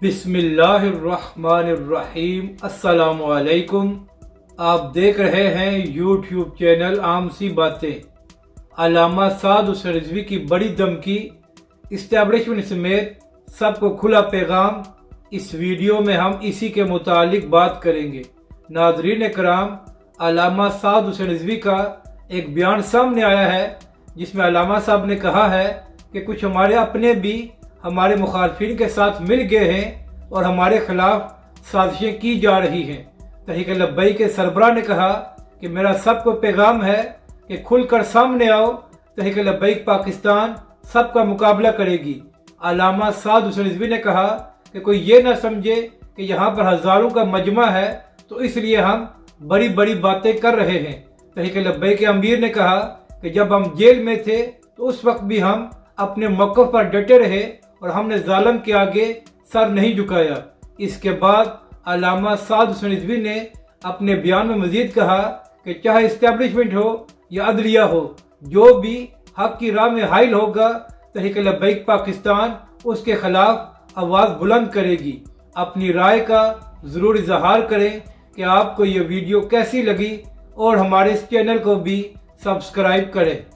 बिस्मिल्लाहिर्रहमानिर्रहीम। अस्सलाम वालेकुम। आप देख रहे हैं यूट्यूब चैनल आम सी बातें। अल्लामा साद हुसैन रिजवी की बड़ी धमकी, इस्टेब्लिशमेंट समेत सबको खुला पैगाम। इस वीडियो में हम इसी के मुतालिक बात करेंगे। नाज़रीन कराम, अल्लामा साद हुसैन रिजवी का एक बयान सामने आया है जिसमें अल्लामा साहब ने कहा है कि कुछ हमारे अपने भी हमारे मुखालफिन के साथ मिल गए हैं और हमारे खिलाफ साजिशें की जा रही हैं। तहरीक लब्बैक के सरबराह ने कहा कि मेरा सबको पैगाम है कि खुलकर सामने आओ। तहरीक लब्बैक पाकिस्तान सबका मुकाबला करेगी। अल्लामा साद हुसैन रिजवी ने कहा कि कोई ये ना समझे कि यहाँ पर हज़ारों का मजमा है तो इसलिए हम बड़ी बड़ी बातें कर रहे हैं। तहरीक लब्बैक के अमीर ने कहा कि जब हम जेल में थे तो उस वक्त भी हम अपने मौक़िफ़ पर डटे रहे और हमने जालिम के आगे सर नहीं झुकाया। इसके बाद अल्लामा साद हुसैन रिजवी ने अपने बयान में मजीद कहा कि चाहे इस्टेब्लिशमेंट हो या अदलिया हो, जो भी हक की राह में हाइल होगा, तहरीक लब्बैक पाकिस्तान उसके खिलाफ आवाज़ बुलंद करेगी। अपनी राय का ज़रूर इजहार करें कि आपको ये वीडियो कैसी लगी और हमारे इस चैनल को भी सब्सक्राइब करें।